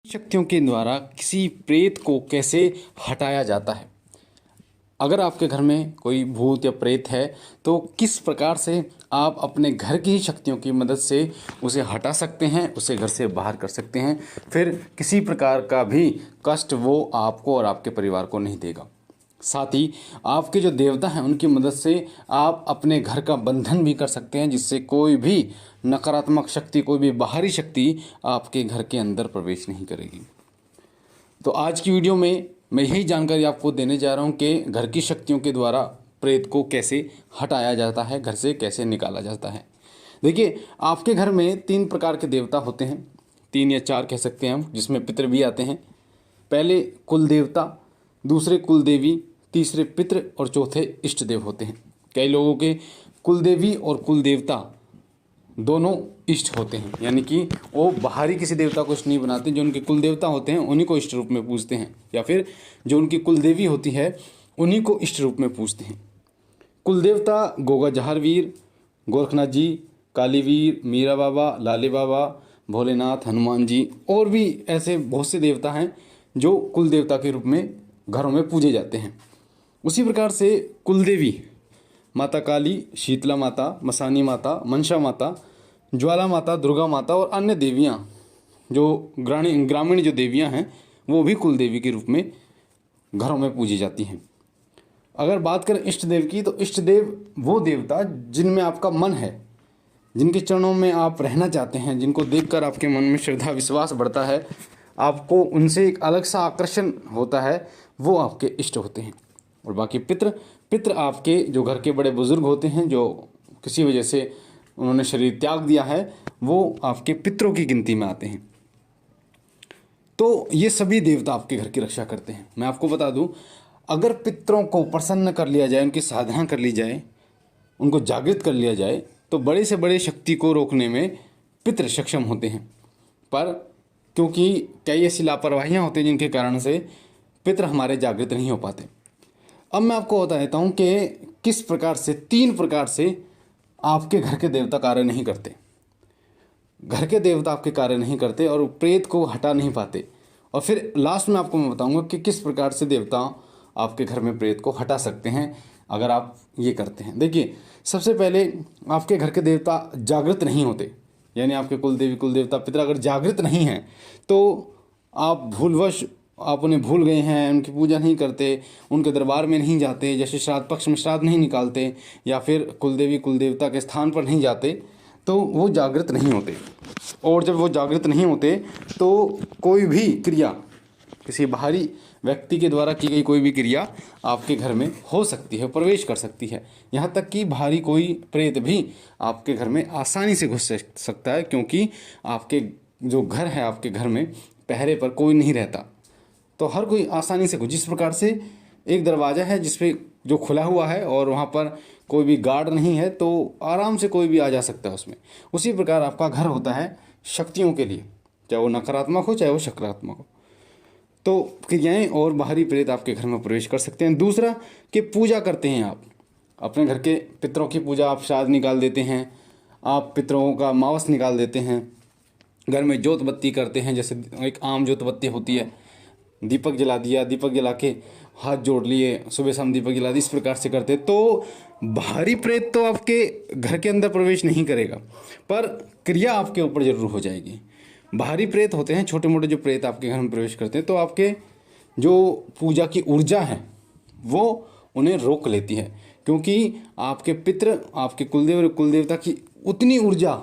शक्तियों के द्वारा किसी प्रेत को कैसे हटाया जाता है। अगर आपके घर में कोई भूत या प्रेत है तो किस प्रकार से आप अपने घर की ही शक्तियों की मदद से उसे हटा सकते हैं, उसे घर से बाहर कर सकते हैं। फिर किसी प्रकार का भी कष्ट वो आपको और आपके परिवार को नहीं देगा। साथ ही आपके जो देवता हैं उनकी मदद से आप अपने घर का बंधन भी कर सकते हैं, जिससे कोई भी नकारात्मक शक्ति, कोई भी बाहरी शक्ति आपके घर के अंदर प्रवेश नहीं करेगी। तो आज की वीडियो में मैं यही जानकारी आपको देने जा रहा हूं कि घर की शक्तियों के द्वारा प्रेत को कैसे हटाया जाता है, घर से कैसे निकाला जाता है। देखिए, आपके घर में 3 प्रकार के देवता होते हैं, 3 या 4 कह सकते हैं हम, जिसमें पितृ भी आते हैं। पहले कुल देवता, दूसरे कुल देवी, तीसरे पितृ और चौथे इष्ट देव होते हैं। कई लोगों के कुल देवी और कुल देवता दोनों इष्ट होते हैं, यानी कि वो बाहरी किसी देवता को इष्ट नहीं बनाते। जो उनके कुल देवता होते हैं उन्हीं को इष्ट रूप में पूजते हैं, या फिर जो उनकी कुल देवी होती है उन्हीं को इष्ट रूप में पूजते हैं। कुल देवता गोगा जहारवीर, गोरखनाथ जी, कालीवीर, मीरा बाबा, लाले बाबा, भोलेनाथ, हनुमान जी और भी ऐसे बहुत से देवता हैं जो कुल देवता के रूप में घरों में पूजे जाते हैं। उसी प्रकार से कुलदेवी माता काली, शीतला माता, मसानी माता, मनसा माता, ज्वाला माता, दुर्गा माता और अन्य देवियाँ जो ग्रामीण जो देवियाँ हैं वो भी कुल देवी के रूप में घरों में पूजी जाती हैं। अगर बात करें इष्ट देव की, तो इष्ट देव वो देवता जिनमें आपका मन है, जिनके चरणों में आप रहना चाहते हैं, जिनको देखकर आपके मन में श्रद्धा विश्वास बढ़ता है, आपको उनसे एक अलग सा आकर्षण होता है, वो आपके इष्ट होते हैं। और बाकी पितृ आपके जो घर के बड़े बुजुर्ग होते हैं, जो किसी वजह से उन्होंने शरीर त्याग दिया है, वो आपके पितरों की गिनती में आते हैं। तो ये सभी देवता आपके घर की रक्षा करते हैं। मैं आपको बता दूं, अगर पितरों को प्रसन्न कर लिया जाए, उनकी साधना कर ली जाए, उनको जागृत कर लिया जाए, तो बड़े से बड़े शक्ति को रोकने में पितृ सक्षम होते हैं। पर क्योंकि कई ऐसी लापरवाहियाँ होती हैं जिनके कारण से पितृ हमारे जागृत नहीं हो पाते। अब मैं आपको बता देता हूँ कि किस प्रकार से 3 प्रकार से आपके घर के देवता कार्य नहीं करते। घर के देवता आपके कार्य नहीं करते और प्रेत को हटा नहीं पाते। और फिर लास्ट में आपको मैं बताऊंगा कि किस प्रकार से देवता आपके घर में प्रेत को हटा सकते हैं अगर आप ये करते हैं। देखिए, सबसे पहले आपके घर के देवता जागृत नहीं होते, यानी आपके कुल देवी कुल देवता पितर अगर जागृत नहीं हैं तो आप भूलवश आप उन्हें भूल गए हैं, उनकी पूजा नहीं करते, उनके दरबार में नहीं जाते, जैसे श्राद्ध पक्ष में श्राद्ध नहीं निकालते, या फिर कुलदेवी कुलदेवता के स्थान पर नहीं जाते, तो वो जागृत नहीं होते। और जब वो जागृत नहीं होते तो कोई भी क्रिया, किसी बाहरी व्यक्ति के द्वारा की गई कोई भी क्रिया आपके घर में हो सकती है, प्रवेश कर सकती है। यहाँ तक कि बाहरी कोई प्रेत भी आपके घर में आसानी से घुस सकता है, क्योंकि आपके जो घर है, आपके घर में पहरे पर कोई नहीं रहता, तो हर कोई आसानी से जिस प्रकार से एक दरवाज़ा है जिसपे जो खुला हुआ है और वहाँ पर कोई भी गार्ड नहीं है, तो आराम से कोई भी आ जा सकता है उसमें, उसी प्रकार आपका घर होता है शक्तियों के लिए, चाहे वो नकारात्मक हो चाहे वो सकारात्मक हो। तो क्रियाएं और बाहरी प्रेत आपके घर में प्रवेश कर सकते हैं। दूसरा कि पूजा करते हैं आप अपने घर के पितरों की पूजा, आप श्राद्ध निकाल देते हैं, आप पितरों का मावस निकाल देते हैं, घर में जोत बत्ती करते हैं, जैसे एक आम जोत बत्ती होती है, दीपक जला दिया, दीपक जला के हाथ जोड़ लिए, सुबह शाम दीपक जला दिए, इस प्रकार से करते, तो बाहरी प्रेत तो आपके घर के अंदर प्रवेश नहीं करेगा, पर क्रिया आपके ऊपर जरूर हो जाएगी। बाहरी प्रेत होते हैं छोटे मोटे जो प्रेत आपके घर में प्रवेश करते हैं, तो आपके जो पूजा की ऊर्जा है वो उन्हें रोक लेती है, क्योंकि आपके पितृ, आपके कुलदेव और कुलदेवता की उतनी ऊर्जा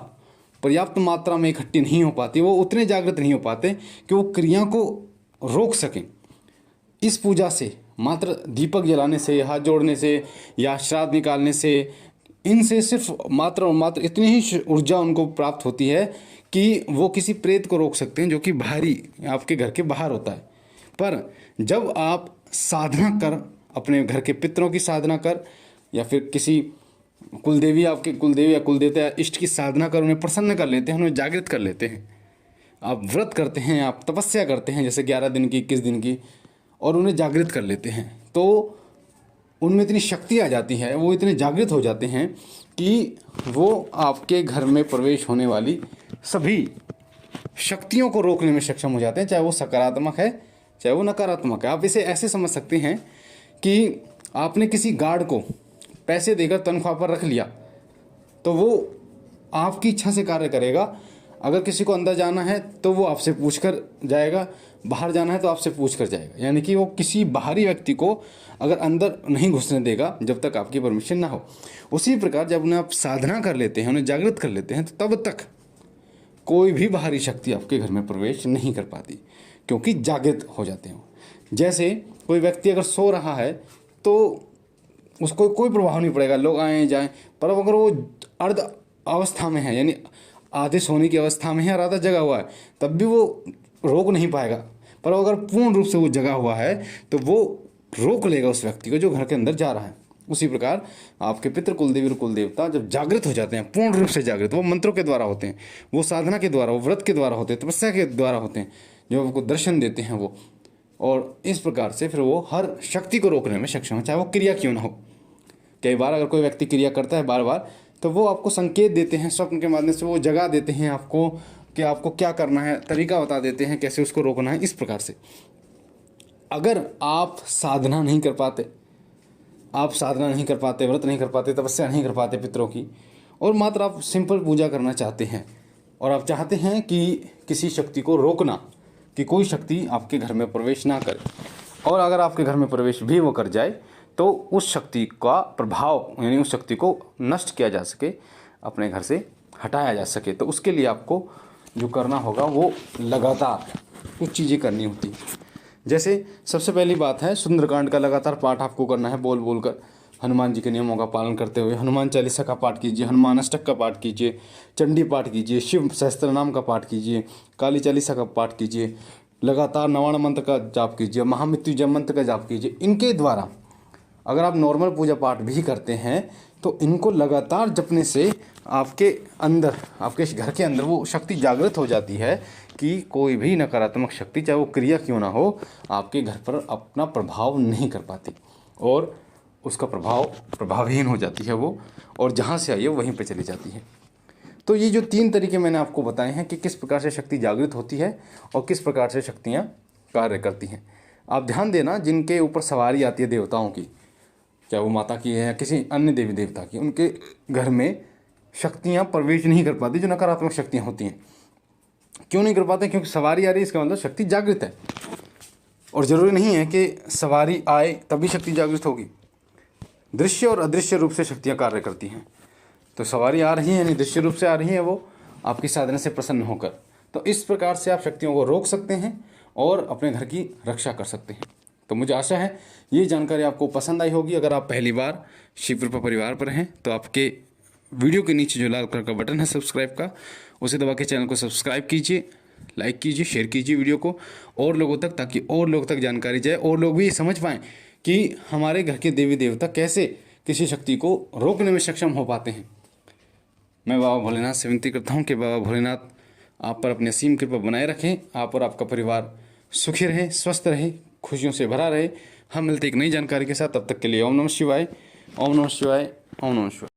पर्याप्त मात्रा में इकट्ठी नहीं हो पाती, वो उतने जागृत नहीं हो पाते कि वो क्रिया को रोक सकें। इस पूजा से, मात्र दीपक जलाने से, हाथ जोड़ने से या श्राद्ध निकालने से, इनसे सिर्फ मात्र और मात्र इतनी ही ऊर्जा उनको प्राप्त होती है कि वो किसी प्रेत को रोक सकते हैं जो कि बाहरी आपके घर के बाहर होता है। पर जब आप साधना कर, अपने घर के पितरों की साधना कर, या फिर किसी कुलदेवी, आपके कुलदेवी या कुलदेवता या इष्ट की साधना कर, उन्हें प्रसन्न कर लेते हैं, उन्हें जागृत कर लेते हैं, आप व्रत करते हैं, आप तपस्या करते हैं, जैसे 11 दिन की, 21 दिन की, और उन्हें जागृत कर लेते हैं, तो उनमें इतनी शक्ति आ जाती है, वो इतने जागृत हो जाते हैं कि वो आपके घर में प्रवेश होने वाली सभी शक्तियों को रोकने में सक्षम हो जाते हैं, चाहे वो सकारात्मक है चाहे वो नकारात्मक है। आप इसे ऐसे समझ सकते हैं कि आपने किसी गार्ड को पैसे देकर तनख्वाह पर रख लिया तो वो आपकी इच्छा से कार्य करेगा। अगर किसी को अंदर जाना है तो वो आपसे पूछ कर जाएगा, बाहर जाना है तो आपसे पूछ कर जाएगा, यानी कि वो किसी बाहरी व्यक्ति को अगर अंदर नहीं घुसने देगा जब तक आपकी परमिशन ना हो। उसी प्रकार जब उन्हें आप साधना कर लेते हैं, उन्हें जागृत कर लेते हैं, तो तब तक कोई भी बाहरी शक्ति आपके घर में प्रवेश नहीं कर पाती, क्योंकि जागृत हो जाते हैं। जैसे कोई व्यक्ति अगर सो रहा है तो उसको कोई प्रभाव नहीं पड़ेगा, लोग आए जाएं, पर अगर वो अर्ध अवस्था में है, यानी आधे सोने की अवस्था में है और आधा जगा हुआ है, तब भी वो रोक नहीं पाएगा। पर अगर पूर्ण रूप से वो जगा हुआ है तो वो रोक लेगा उस व्यक्ति को जो घर के अंदर जा रहा है। उसी प्रकार आपके पितृ कुलदेवी और कुलदेवता जब जागृत हो जाते हैं, पूर्ण रूप से जागृत, वो मंत्रों के द्वारा होते हैं, वो साधना के द्वारा, वो व्रत के द्वारा होते हैं, तपस्या के द्वारा होते हैं, जो आपको दर्शन देते हैं वो, और इस प्रकार से फिर वो हर शक्ति को रोकने में सक्षम है, चाहे वो क्रिया क्यों ना हो। कई बार अगर कोई व्यक्ति क्रिया करता है बार बार, तो वो आपको संकेत देते हैं, स्वप्न के माध्यम से वो जगा देते हैं आपको कि आपको क्या करना है, तरीका बता देते हैं कैसे उसको रोकना है। इस प्रकार से अगर आप साधना नहीं कर पाते, व्रत नहीं कर पाते, तपस्या नहीं कर पाते पितरों की, और मात्र आप सिंपल पूजा करना चाहते हैं और आप चाहते हैं कि किसी शक्ति को रोकना, कि कोई शक्ति आपके घर में प्रवेश ना करे, और अगर आपके घर में प्रवेश भी वो कर जाए तो उस शक्ति का प्रभाव, यानी उस शक्ति को नष्ट किया जा सके, अपने घर से हटाया जा सके, तो उसके लिए आपको जो करना होगा वो लगातार कुछ चीज़ें करनी होती हैं। जैसे सबसे पहली बात है, सुंदरकांड का लगातार पाठ आपको करना है, बोल बोल कर, हनुमान जी के नियमों का पालन करते हुए। हनुमान चालीसा का पाठ कीजिए, हनुमान अष्टक का पाठ कीजिए, चंडी पाठ कीजिए, शिव सहस्त्रनाम का पाठ कीजिए, काली चालीसा का पाठ कीजिए, लगातार नवाण मंत्र का जाप कीजिए, महामृत्युंजय मंत्र का जाप कीजिए। इनके द्वारा अगर आप नॉर्मल पूजा पाठ भी करते हैं तो इनको लगातार जपने से आपके अंदर, आपके घर के अंदर वो शक्ति जागृत हो जाती है कि कोई भी नकारात्मक शक्ति, चाहे वो क्रिया क्यों ना हो, आपके घर पर अपना प्रभाव नहीं कर पाती, और उसका प्रभाव प्रभावहीन हो जाती है वो, और जहाँ से आई है वहीं पर चली जाती है। तो ये जो 3 तरीके मैंने आपको बताए हैं कि किस प्रकार से शक्ति जागृत होती है और किस प्रकार से शक्तियाँ कार्य करती हैं। आप ध्यान देना, जिनके ऊपर सवारी आती है देवताओं की, चाहे वो माता की है या किसी अन्य देवी देवता की, उनके घर में शक्तियाँ प्रवेश नहीं कर पाती, जो नकारात्मक शक्तियाँ होती हैं। क्यों नहीं कर पाते? क्योंकि सवारी आ रही है, इसका मतलब शक्ति जागृत है। और ज़रूरी नहीं है कि सवारी आए तभी शक्ति जागृत होगी, दृश्य और अदृश्य रूप से शक्तियाँ कार्य करती हैं। तो सवारी आ रही है यानी दृश्य रूप से आ रही है वो आपकी साधना से प्रसन्न होकर। तो इस प्रकार से आप शक्तियों को रोक सकते हैं और अपने घर की रक्षा कर सकते हैं। तो मुझे आशा है ये जानकारी आपको पसंद आई होगी। अगर आप पहली बार शिव कृपा परिवार पर हैं तो आपके वीडियो के नीचे जो लाल कलर का बटन है सब्सक्राइब का, उसे दबा के चैनल को सब्सक्राइब कीजिए, लाइक कीजिए, शेयर कीजिए वीडियो को और लोगों तक, ताकि और लोगों तक जानकारी जाए और लोग भी ये समझ पाएँ कि हमारे घर के देवी देवता कैसे किसी शक्ति को रोकने में सक्षम हो पाते हैं। मैं बाबा भोलेनाथ से विनती करता हूँ कि बाबा भोलेनाथ आप पर अपनी असीम कृपा बनाए रखें, आप और आपका परिवार सुखी रहे, स्वस्थ रहे, खुशियों से भरा रहे। हम मिलते एक नई जानकारी के साथ, तब तक के लिए ओम नमः शिवाय, ओम नमः शिवाय, ओम नमः शिवाय।